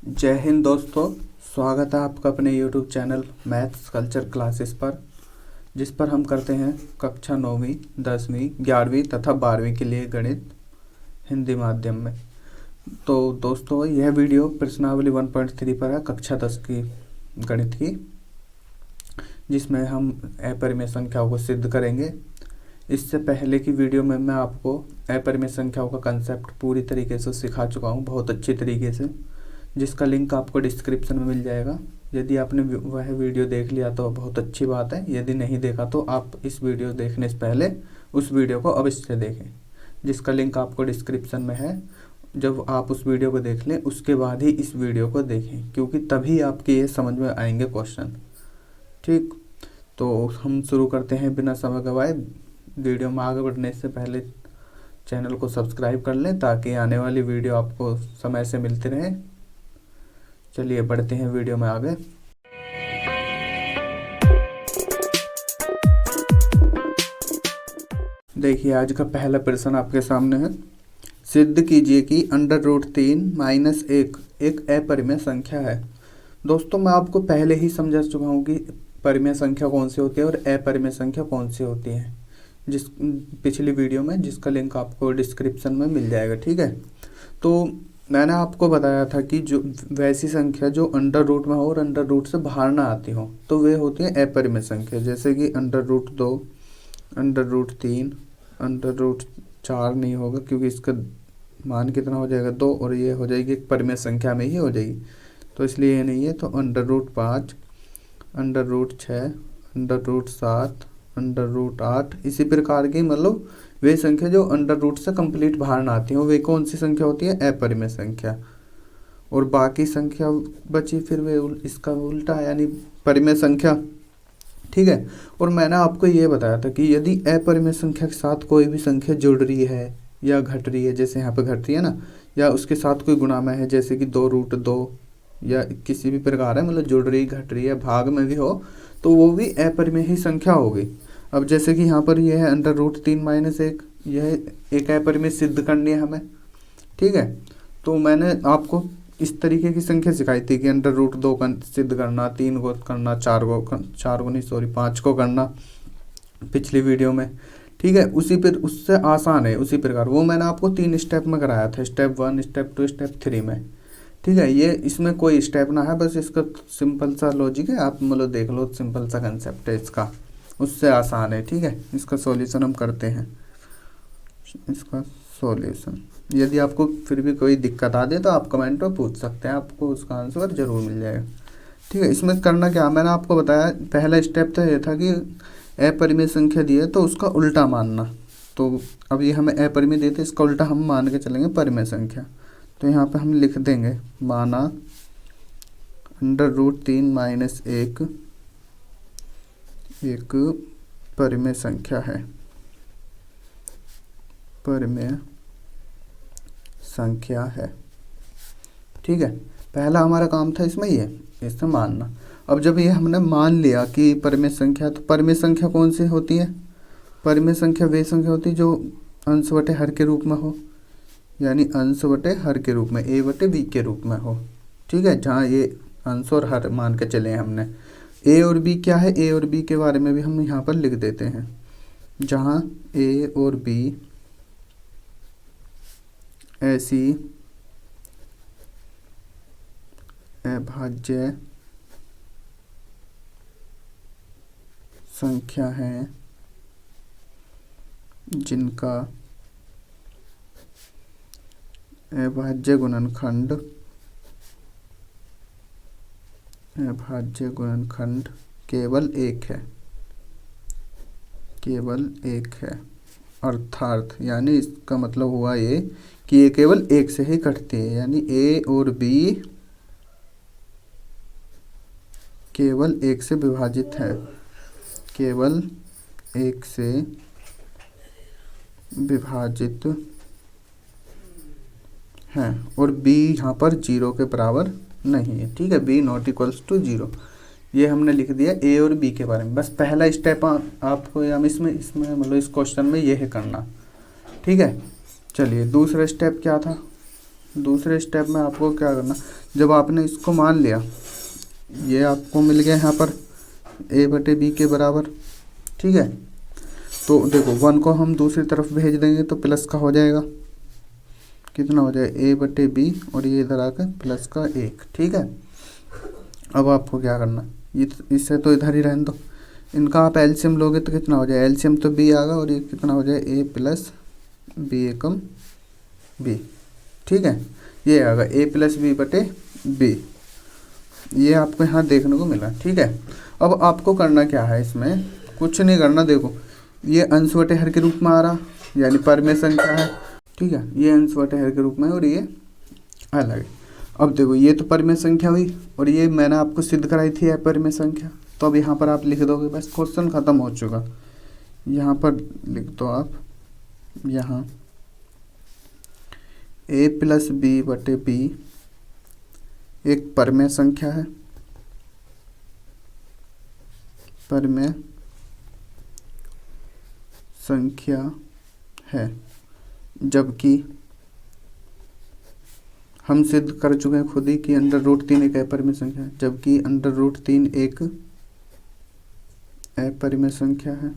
जय हिंद दोस्तों। स्वागत है आपका अपने YouTube channel maths culture classes पर, जिस पर हम करते हैं कक्षा 9वीं 10वीं 11वीं तथा 12वीं के लिए गणित हिंदी माध्यम में। तो दोस्तों यह वीडियो प्रश्नावली 1.3 पर है, कक्षा 10 की गणित की, जिसमें हम अपरिमेय संख्याओं को सिद्ध करेंगे। इससे पहले की वीडियो में मैं आपको अपरिमेय संख्याओं का कंसेप्ट पूरी तरीके से सिखा चुका हूँ, बहुत अच्छी तरीके से, जिसका लिंक आपको डिस्क्रिप्शन में मिल जाएगा। यदि आपने वह वीडियो देख लिया तो बहुत अच्छी बात है, यदि नहीं देखा तो आप इस वीडियो देखने से पहले उस वीडियो को अवश्य देखें, जिसका लिंक आपको डिस्क्रिप्शन में है। जब आप उस वीडियो को देख लें उसके बाद ही इस वीडियो को देखें, क्योंकि तभी आपके ये समझ में आएंगे क्वेश्चन। ठीक, तो हम शुरू करते हैं बिना समय गवाए। वीडियो में आगे बढ़ने से पहले चैनल को सब्सक्राइब कर लें ताकि आने वाली वीडियो आपको समय से मिलती रहे। चलिए बढ़ते हैं वीडियो में आगे। देखिए आज का पहला प्रश्न आपके सामने है। सिद्ध कीजिए कि √3 - 1 एक अपरिमेय संख्या है। दोस्तों मैं आपको पहले ही समझा चुका हूँ कि परिमेय संख्या कौन सी होती है और अपरिमेय संख्या कौन सी होती है, जिस पिछली वीडियो में, जिसका लिंक आपको डिस्क्रिप्शन में मिल जाएगा। ठीक है, तो मैंने आपको बताया था कि जो वैसी संख्या जो अंडर रूट में हो और अंडर रूट से बाहर ना आती हो तो वे होती है अपरिमेय संख्या। जैसे कि √2, √3, √4 नहीं होगा क्योंकि इसका मान कितना हो जाएगा 2, और ये हो जाएगी एक परिमेय संख्या में ही हो जाएगी, तो इसलिए ये नहीं है। तो √5, √6, √7, √8, इसी प्रकार की, मतलब वे संख्या जो अंडर रूट से कंप्लीट बाहर ना आती हो वे कौन सी संख्या होती है? अपरिमेय संख्या। और बाकी संख्या बची फिर वे इसका उल्टा यानी परिमेय संख्या। ठीक है, और मैंने आपको ये बताया था कि यदि अपरिमेय संख्या के साथ कोई भी संख्या जुड़ रही है या घट रही है, जैसे यहाँ पे घट रही है ना, या उसके साथ कोई गुणामय है जैसे कि 2√2 या किसी भी प्रकार है, मतलब जुड़ रही, घट रही है, भाग में भी हो, तो वो भी अपरिमेय ही संख्या होगी। अब जैसे कि यहाँ पर यह है √3 - 1, यह एक अपरिमेय सिद्ध करनी है हमें। ठीक है, तो मैंने आपको इस तरीके की संख्या सिखाई थी कि √2 का सिद्ध करना, 3 को करना, 5 को करना पिछली वीडियो में। ठीक है, उससे आसान है उसी प्रकार, वो मैंने आपको 3 स्टेप में कराया था, स्टेप 1, स्टेप 2, स्टेप 3 में। ठीक है, ये इसमें कोई स्टेप ना है, बस इसका सिंपल सा लॉजिक है, आप मतलब देख लो, सिंपल सा कंसेप्ट है इसका, उससे आसान है। ठीक है, इसका सॉल्यूशन हम करते हैं। इसका सॉल्यूशन, यदि आपको फिर भी कोई दिक्कत आ दे तो आप कमेंट में पूछ सकते हैं, आपको उसका आंसर जरूर मिल जाएगा। ठीक है, इसमें करना क्या, मैंने आपको बताया पहला स्टेप तो ये था कि अपरिमेय संख्या दी है तो उसका उल्टा मानना। तो अब ये हमें अपरिमेय देते, इसका उल्टा हम मान के चलेंगे परिमेय संख्या। तो यहाँ पे हम लिख देंगे, माना √3 - 1 एक परिमेय संख्या है, परिमेय संख्या है। ठीक है, पहला हमारा काम था इसमें ये, इसे मानना। अब जब ये हमने मान लिया कि परिमेय संख्या, तो परिमेय संख्या कौन सी होती है? परिमेय संख्या वे संख्या होती है जो अंश बटे हर के रूप में हो, यानी अंश बटे हर के रूप में, a/b के रूप में हो। ठीक है, जहाँ ये अंश और हर मान के चले हमने। a और b क्या है? a और b के बारे में भी हम यहाँ पर लिख देते हैं, जहाँ a और b ऐसी अभाज्य संख्या है जिनका अभाज्य गुणनखंड केवल एक है, केवल एक है। अर्थात यानी इसका मतलब हुआ ये कि ये केवल एक से ही कटती है, यानी a और b केवल एक से विभाजित है, केवल एक से विभाजित है, और b यहाँ पर 0 के बराबर नहीं है। ठीक है, b ≠ 0, ये हमने लिख दिया a और b के बारे में। बस पहला स्टेप आपको हम इसमें मतलब इस क्वेश्चन में ये है करना। ठीक है, चलिए दूसरा स्टेप क्या था? दूसरे स्टेप में आपको क्या करना, जब आपने इसको मान लिया, ये आपको मिल गया यहाँ पर a/b के बराबर, ठीक है। तो देखो 1 को हम दूसरी तरफ भेज देंगे तो प्लस का हो जाएगा, कितना हो जाएगा a/b, और ये इधर आकर प्लस का 1, ठीक है। अब आपको क्या करना, ये इससे तो इधर ही रहने दो, इनका आप एलसीएम लोगे तो कितना हो जाए, एलसीएम तो b आएगा, और ये कितना हो जाए a + b एकम b, ठीक है। ये आएगा a + b/b, ये आपको यहाँ देखने को मिला, ठीक है। अब आपको करना क्या है, इसमें कुछ नहीं करना, देखो ये अंश बटे हर के रूप में आ रहा, यानी परिमेय संख्या है, ठीक है। ये अंश बटे हर के रूप में और ये अलग है। अब देखो ये तो परिमेय संख्या हुई, और ये मैंने आपको सिद्ध कराई थी अपरिमेय संख्या, तो अब यहाँ पर आप लिख दोगे, बस क्वेश्चन ख़त्म हो चुका। यहाँ पर लिख दो आप, यहाँ a + b/b एक परिमेय संख्या है, परिमेय संख्या है, जबकि हम सिद्ध कर चुके हैं खुद ही कि √3 एक अपरिमेय संख्या है, जबकि √3 एक अपरिमेय संख्या है,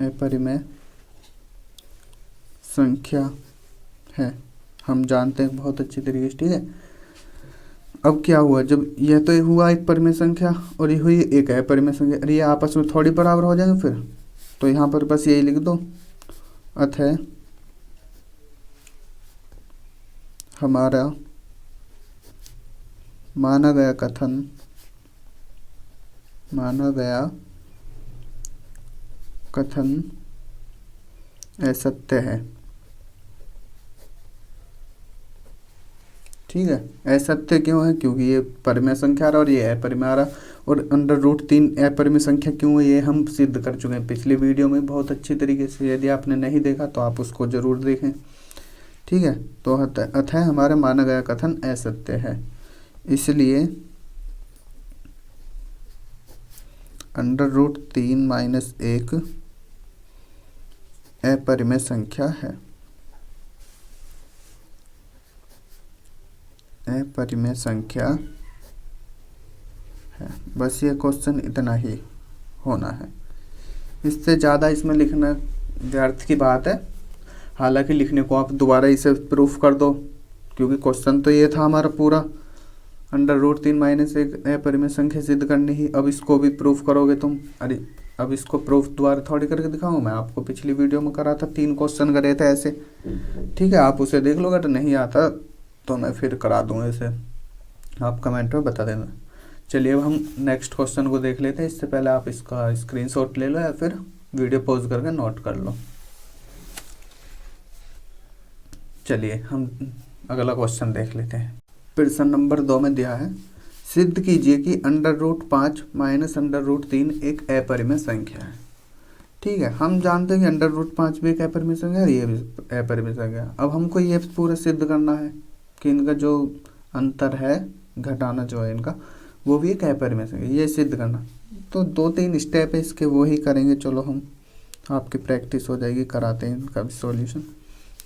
अपरिमेय संख्या है, हम जानते हैं बहुत अच्छी तरीके से, ठीक है। अब क्या हुआ, जब यह तो हुआ एक परिमेय संख्या और ये हुई एक अपरिमेय संख्या, अरे ये आपस में थोड़ी बराबर हो जाएंगे फिर, तो यहाँ पर बस यही लिख दो, अतः हमारा माना गया कथन असत्य है, ठीक है। असत्य क्यों है, क्योंकि ये परिमेय संख्या आ रहा और ये अपरिमेय आ रहा, और √3 अपरिमेय संख्या क्यों है ये हम सिद्ध कर चुके हैं पिछले वीडियो में बहुत अच्छी तरीके से, यदि आपने नहीं देखा तो आप उसको ज़रूर देखें, ठीक है। तो अतः हमारा माना गया कथन असत्य है, इसलिए √3 - 1 अपरिमेय संख्या है, अपरिमेय संख्या है। बस ये क्वेश्चन इतना ही होना है, इससे ज़्यादा इसमें लिखना व्यर्थ की बात है। हालांकि लिखने को आप दोबारा इसे प्रूफ कर दो, क्योंकि क्वेश्चन तो ये था हमारा पूरा, √3 - 1 अपरिमेय संख्या सिद्ध करनी ही। अब इसको भी प्रूफ करोगे तुम, अरे अब इसको प्रूफ दोबारा थोड़ी करके दिखाऊँ, मैं आपको पिछली वीडियो में करा था, 3 क्वेश्चन करे थे ऐसे, ठीक है। आप उसे देख लोगे, तो नहीं आता तो मैं फिर करा दूँगा इसे, आप कमेंट में बता देना। चलिए अब हम नेक्स्ट क्वेश्चन को देख लेते हैं, इससे पहले आप इसका स्क्रीनशॉट ले लो या फिर वीडियो पॉज करके नोट कर लो। चलिए हम अगला क्वेश्चन देख लेते हैं। प्रश्न नंबर 2 में दिया है, सिद्ध कीजिए कि √5 - √3 एक अपरिमेय संख्या है, ठीक है। हम जानते हैं कि √5 भी एक अपरिमेय संख्या है, ये भी अपरिमेय संख्या है। अब हमको ये पूरा सिद्ध करना है कि इनका जो अंतर है, घटाना जो है इनका, वो भी एक अपरिमेय संख्या, ये सिद्ध करना। तो 2-3 स्टेप है इसके, वो ही करेंगे। चलो हम, आपकी प्रैक्टिस हो जाएगी, कराते हैं इनका भी सॉल्यूशन।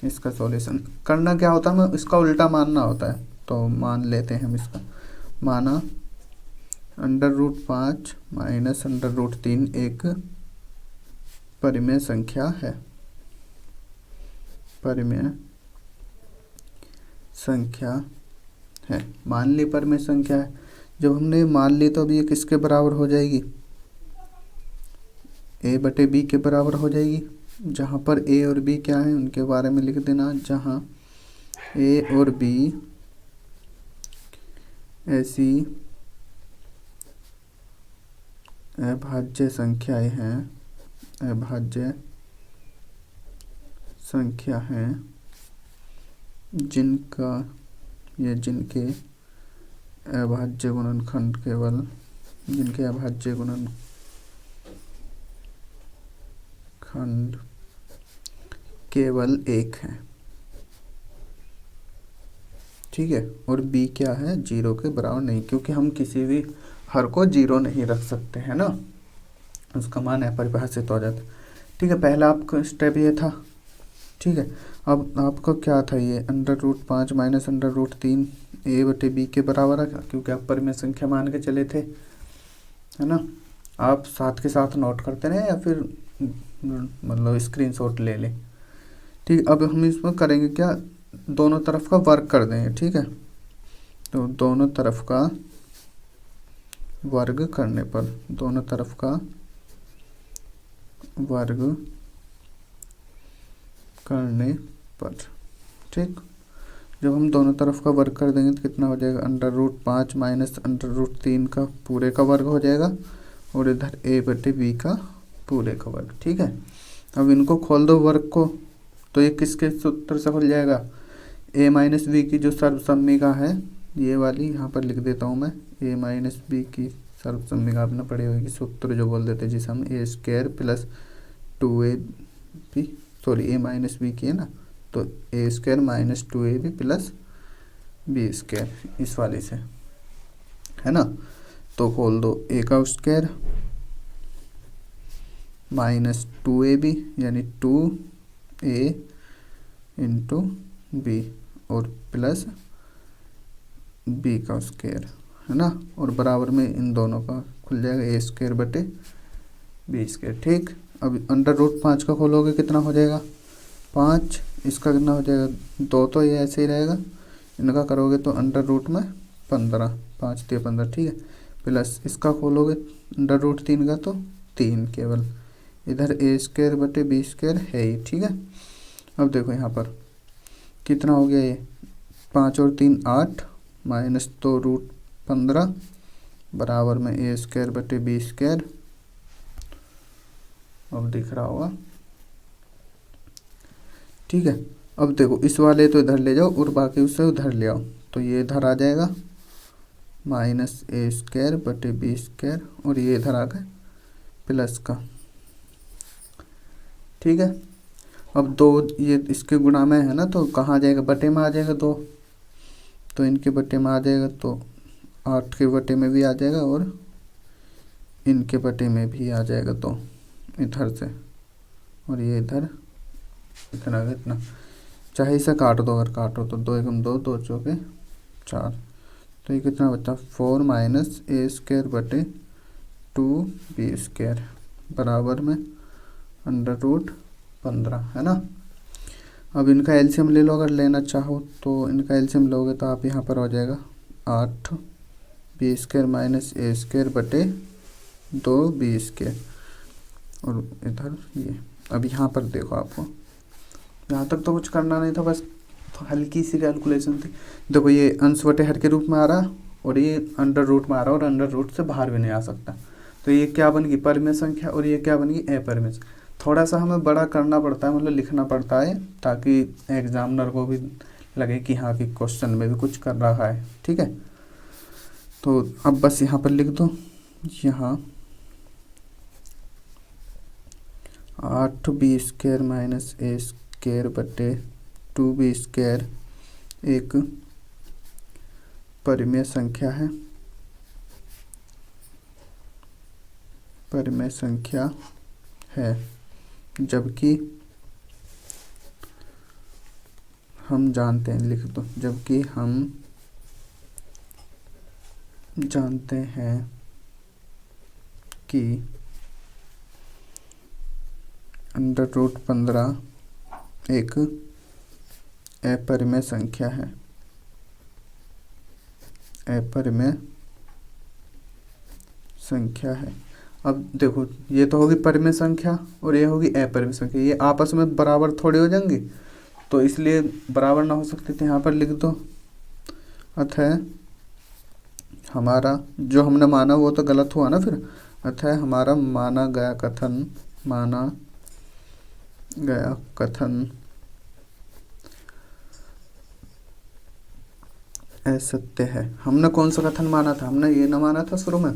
इसका सॉल्यूशन करना क्या होता है, हमें इसका उल्टा मानना होता है, तो मान लेते हैं हम इसका, माना √5 - √3 एक परिमेय संख्या है, परिमेय संख्या है, मान ली परिमेय संख्या है। जब हमने मान ली तो अब ये किसके बराबर हो जाएगी, a/b के बराबर हो जाएगी। जहाँ पर a और b क्या है उनके बारे में लिख देना, जहाँ a और b ऐसी अभाज्य संख्याएं हैं, अभाज्य संख्या हैं जिनका ये जिनके अभाज्य गुणनखंड केवल, जिनके अभाज्य गुणनखंड केवल 1 है, ठीक है। और b क्या है, 0 के बराबर नहीं, क्योंकि हम किसी भी हर को 0 नहीं रख सकते हैं ना, उसका मान अपरिभाषित हो जाता है, ठीक है। पहला आपका स्टेप ये था, ठीक है। अब आपका क्या था, ये √5 माइनस √3 ए बटे बी के बराबर है, क्योंकि आप परिमेय संख्या मान के चले थे, है ना। आप साथ के साथ नोट करते रहे या फिर मतलब स्क्रीनशॉट ले लें। ठीक, अब हम इसमें करेंगे क्या, दोनों तरफ का वर्क कर देंगे। ठीक है, तो दोनों तरफ का वर्ग करने पर, दोनों तरफ का वर्ग करने पर, ठीक, जब हम दोनों तरफ का वर्ग कर देंगे तो कितना हो जाएगा, √5 माइनस √3 का पूरे का वर्ग हो जाएगा, और इधर ए बटे बी का पूरे का वर्ग। ठीक है, अब इनको खोल दो वर्ग को, तो ये किसके सूत्र से खुल जाएगा, ए माइनस बी की जो सर्वसम्मिका है, ये वाली यहाँ पर लिख देता हूँ मैं, ए माइनस बी की सर्वसम्मिका आपने पढ़ी होगी, सूत्र जो बोल देते हैं जिसे हम a square plus 2ab, sorry a minus b की है ना, तो a square minus 2ab plus b square, इस वाले से, है ना। तो खोल दो, ए का स्क्वायर माइनस 2ab यानी 2a इंटू बी, और प्लस बी का स्क्वायर, है ना, और बराबर में इन दोनों का खुल जाएगा ए स्क्वायर बटे बी स्क्वायर। ठीक, अब √5 का खोलोगे कितना हो जाएगा, 5, इसका कितना हो जाएगा 2, तो ये ऐसे ही रहेगा, इनका करोगे तो √15, 5 3 15, ठीक है, प्लस इसका खोलोगे √3 का तो 3 केवल, इधर ए स्क्वायर बटे बी स्क्वायर है ही। ठीक है, अब देखो यहाँ पर कितना हो गया, ये 5 और 3 8 माइनस 2 √15 बराबर में ए स्क्वायर बटे बी स्क्वायर, अब दिख रहा होगा। ठीक है, अब देखो इस वाले तो इधर ले जाओ और बाकी उससे उधर ले आओ, तो ये इधर आ जाएगा माइनस ए स्क्वायर बटे बी स्क्वायर, और ये इधर आ गए प्लस का। ठीक है, अब 2 ये इसके गुणा में है ना, तो कहाँ आ जाएगा, बटे में आ जाएगा 2, तो इनके बटे में आ जाएगा, तो 8 के बटे में भी आ जाएगा और इनके बटे में भी आ जाएगा, तो इधर से, और ये इधर इतना इतना, चाहे इसे काट दो, अगर काटो तो 2 एकम 2, 2 चौके 4, तो ये कितना बचा 4 माइनस ए स्क्वायर बटे 2b स्क्वायर बराबर में √15, है ना। अब इनका एलसीएम ले लो, अगर लेना चाहो तो इनका एलसीएम लोगे तो आप यहाँ पर हो जाएगा 8b स्क्वायर माइनस ए स्क्वायर बटे 2b स्क्वायर, और इधर ये। अब यहाँ पर देखो, आपको यहाँ तक तो कुछ करना नहीं था, बस तो हल्की सी कैलकुलेशन थी। देखो ये अंश बटे हर के रूप में आ रहा, और ये अंडर रूट में आ रहा, और अंडर रूट से बाहर भी नहीं आ सकता, तो ये क्या बन गई, परिमेय संख्या, और ये क्या बन गई, अपरिमेय। थोड़ा सा हमें बड़ा करना पड़ता है, मतलब लिखना पड़ता है, ताकि एग्जामिनर को भी लगे कि हाँ कि क्वेश्चन में भी कुछ कर रहा है। ठीक है, तो अब बस यहाँ पर लिख दो, यहाँ 8b स्क्वायर माइनस ए स्क्वायर बटे 2b स्क्वायर एक परिमेय संख्या है, परिमेय संख्या है, जबकि हम जानते हैं, लिख दो, जबकि हम जानते हैं कि √15 एक अपरिमेय संख्या है, अपरिमेय संख्या है। अब देखो ये तो होगी परिमेय संख्या और ये होगी अपरिमेय संख्या, ये आपस में बराबर थोड़ी हो जाएंगी, तो इसलिए बराबर ना हो सकते थे, यहाँ पर लिख दो। अतः हमारा जो हमने माना वो तो गलत हुआ ना फिर, अतः हमारा माना गया कथन असत्य है। हमने कौन सा कथन माना था, हमने ये ना माना था शुरू में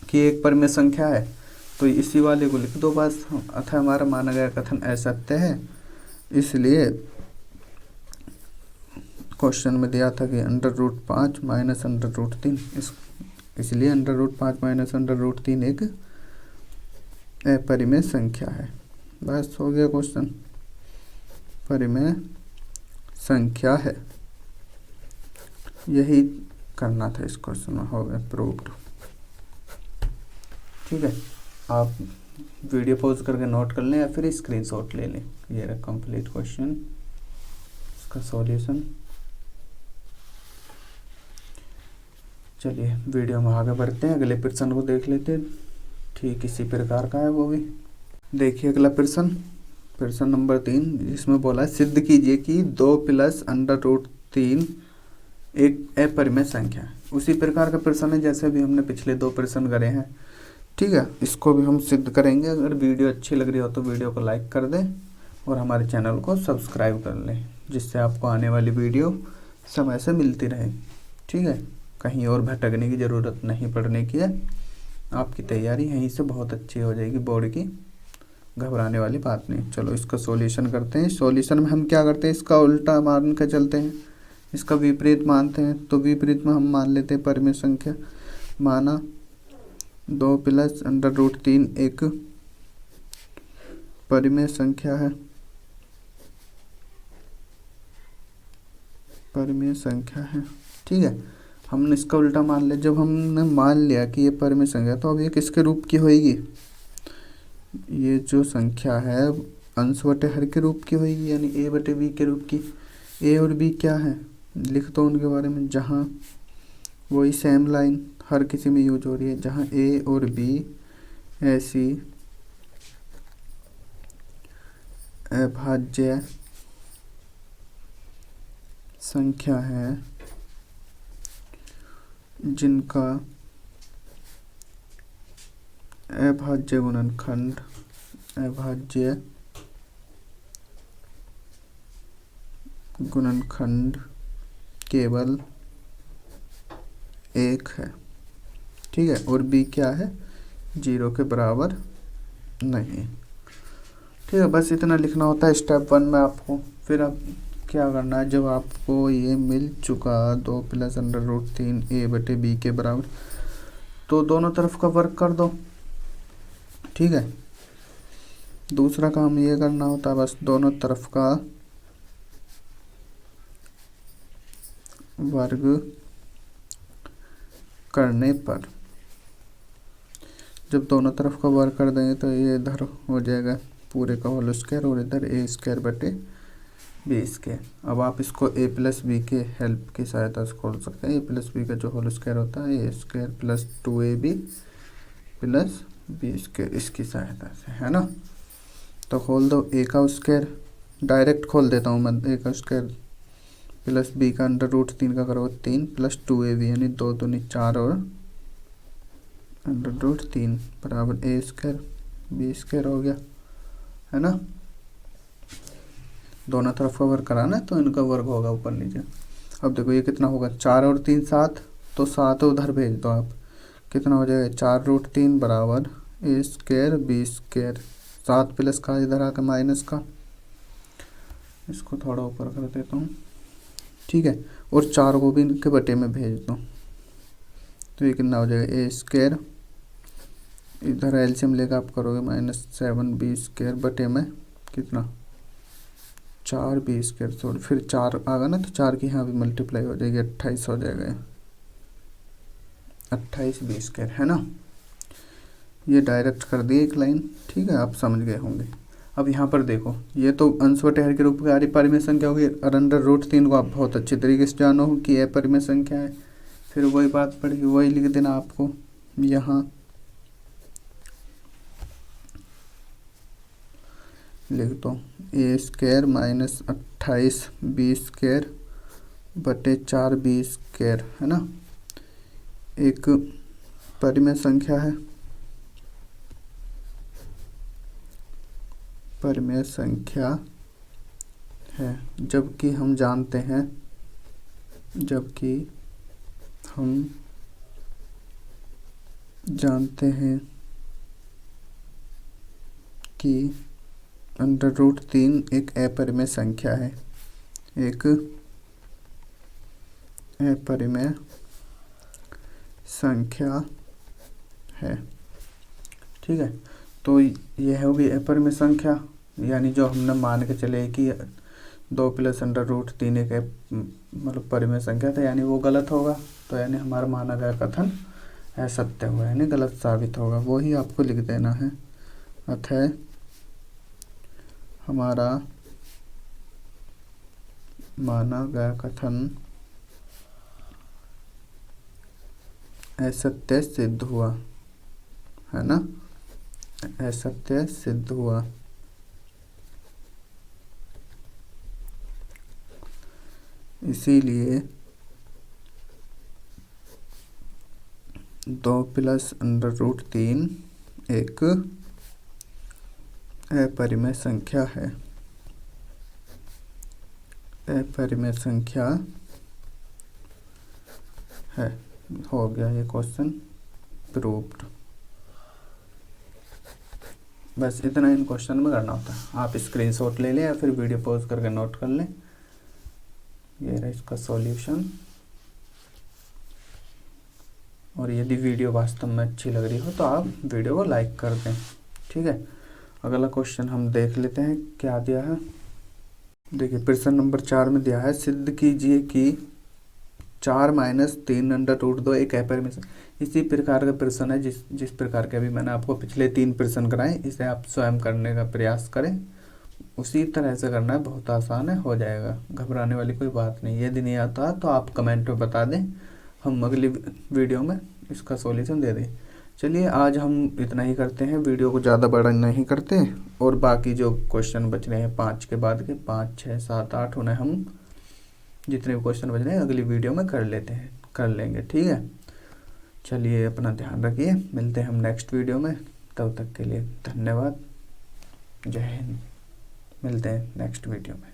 कि एक परिमेय संख्या है, तो इसी वाले को लिख दो बस। अतः हमारा माना गया कथन असत्य है, इसलिए क्वेश्चन में दिया था कि √5 माइनस √3, इसलिए √5 माइनस √3 एक अपरिमेय संख्या है। बस हो गया क्वेश्चन। परिमेय संख्या है। यही करना था इस क्वेश्चन में, हो गया प्रूव्ड। ठीक है, आप वीडियो पॉज करके नोट कर लें या फिर स्क्रीनशॉट ले लें। ये रहा कंप्लीट क्वेश्चन, इसका सॉल्यूशन। चलिए वीडियो में आगे बढ़ते हैं, अगले प्रश्न को देख लेते हैं। ठीक इसी प्रकार का है वो भी। देखिए अगला प्रश्न, प्रश्न नंबर 3, इसमें बोला है सिद्ध कीजिए कि 2 + √3 एक अपरिमेय संख्या है। उसी प्रकार का प्रश्न है जैसे भी हमने पिछले 2 प्रश्न करे हैं। ठीक है, इसको भी हम सिद्ध करेंगे। अगर वीडियो अच्छी लग रही हो तो वीडियो को लाइक कर दें और हमारे चैनल को सब्सक्राइब कर लें, जिससे आपको आने वाली वीडियो समय से मिलती रहे। ठीक है, कहीं और भटकने की ज़रूरत नहीं पड़ने की है। आपकी तैयारी यहीं से बहुत अच्छी हो जाएगी बोर्ड की, घबराने वाली बात नहीं। चलो इसका सॉल्यूशन करते हैं। सॉल्यूशन में हम क्या करते हैं, इसका उल्टा मान के चलते हैं, इसका विपरीत मानते हैं। तो विपरीत में हम मान लेते हैं परिमेय संख्या। माना 2 + √3 एक परिमेय संख्या है, परिमेय संख्या है। ठीक है, हमने इसका उल्टा मान लिया। जब हमने मान लिया कि ये परिमेय संख्या, तो अब ये किसके रूप की होगी? ये जो संख्या है अंश बटे हर के रूप की होगी, यानी a बटे b के रूप की। a और b क्या है, लिख दो उनके बारे में। जहाँ वही सेम लाइन हर किसी में यूज हो रही है, जहाँ a और b ऐसी अभाज्य संख्या है जिनका अभाज्य गुणनखंड, अभाज्य गुणनखंड केवल 1 है। ठीक है, और b क्या है, 0 के बराबर नहीं। ठीक है, बस इतना लिखना होता है स्टेप 1 में आपको। फिर अब क्या करना है, जब आपको ये मिल चुका 2 + √3 a बटे b के बराबर, तो दोनों तरफ का वर्क कर दो। ठीक है, दूसरा काम ये करना होता है, बस दोनों तरफ का वर्ग करने पर, जब दोनों तरफ का वर्ग कर देंगे तो ये इधर हो जाएगा पूरे का होल स्क्वायर और इधर a² बटे b²। अब आप इसको a + b के हेल्प की सहायता से खोल सकते हैं। a + b का जो होल स्क्वायर होता है a² + 2ab + b², इसकी सहायता से, है ना। तो खोल दो, a का स्क्वायर डायरेक्ट खोल देता हूँ मैं, a का स्क्वायर प्लस b का √3 का करो 3 + 2ab, यानी 2 दूनी 4 और √3 बराबर a² b² हो गया, है ना। दोनों तरफ का वर्ग कराना है तो इनका वर्ग होगा ऊपर नीचे। अब देखो ये कितना होगा, 4 और 3 7, तो 7 उधर भेज दो आप, कितना हो जाएगा 4√3 बराबर a² b²। 7 प्लस का इधर आकर माइनस का, इसको थोड़ा ऊपर कर देता हूँ। ठीक है, और 4 को भी इनके बटे में भेज दो, तो ये कितना हो जाएगा a², इधर एलसीएम लेकर आप करोगे -7 b² बटे में कितना 4 b², सॉरी फिर 4 आगा ना, तो 4 की यहाँ भी मल्टीप्लाई हो जाएगी, 28 हो जाएगा, 28 b², है ना। ये डायरेक्ट कर दिए एक लाइन। ठीक है, आप समझ गए होंगे। अब यहाँ पर देखो, ये तो अंश बटे हर के रूप में आ रही परिमेय संख्या होगी, और √3 को आप बहुत अच्छे तरीके से जानो कि यह परिमेय संख्या है। फिर वही बात पड़ेगी, वही लिख देना आपको यहाँ, लिख दो a² - 28 b² बटे 4 b², है ना। एक परिमेय संख्या है, परिमेय संख्या है, जबकि हम जानते हैं, जबकि हम जानते हैं कि √3 एक अपरिमेय संख्या है, एक अपरिमेय संख्या है। ठीक है, तो यह होगी अपरिमेय संख्या, यानी जो हमने मान के चले कि 2 प्लस अंडर रूट 3 एक मतलब परिमेय संख्या था, यानी वो गलत होगा। तो यानी हमारा माना गया कथन असत्य हुआ, यानी गलत साबित होगा, वो ही आपको लिख देना है। अतः हमारा माना गया कथन असत्य सिद्ध हुआ, है ना, असत्य सिद्ध हुआ। इसीलिए 2 प्लस अंडर रूट 3 एक अपरिमेय संख्या है, अपरिमेय संख्या है। हो गया ये क्वेश्चन प्रूव्ड। बस इतना इन क्वेश्चन में करना होता है। आप स्क्रीनशॉट ले लें या फिर वीडियो पॉज करके नोट कर लें। ये रहा इसका सॉल्यूशन। और यदि वीडियो वास्तव में अच्छी लग रही हो तो आप वीडियो को लाइक कर दें, ठीक है। अगला क्वेश्चन हम देख लेते हैं क्या दिया है। देखिए प्रश्न नंबर 4 में दिया है, सिद्ध कीजिए कि 4 माइनस 3 अंडर रूट 2 एक अपरिमेय संख्या। इसी प्रकार का प्रश्न है जिस प्रकार के अभी मैंने आपको पिछले 3 प्रश्न कराए, इसे आप स्वयं करने का प्रयास करें। उसी तरह से करना है, बहुत आसान है, हो जाएगा, घबराने वाली कोई बात नहीं। यदि नहीं आता तो आप कमेंट में बता दें, हम अगली वीडियो में इसका सॉल्यूशन दे दें। चलिए आज हम इतना ही करते हैं, वीडियो को ज़्यादा बड़ा नहीं करते। और बाकी जो क्वेश्चन बच रहे हैं 5 के बाद के 5, 6, 7, 8 उन्हें हम जितने भी क्वेश्चन बच रहे हैं अगली वीडियो में कर लेंगे, ठीक है। चलिए अपना ध्यान रखिए, मिलते हैं हम नेक्स्ट वीडियो में। तब तक के लिए धन्यवाद, जय हिंद। मिलते हैं नेक्स्ट वीडियो में।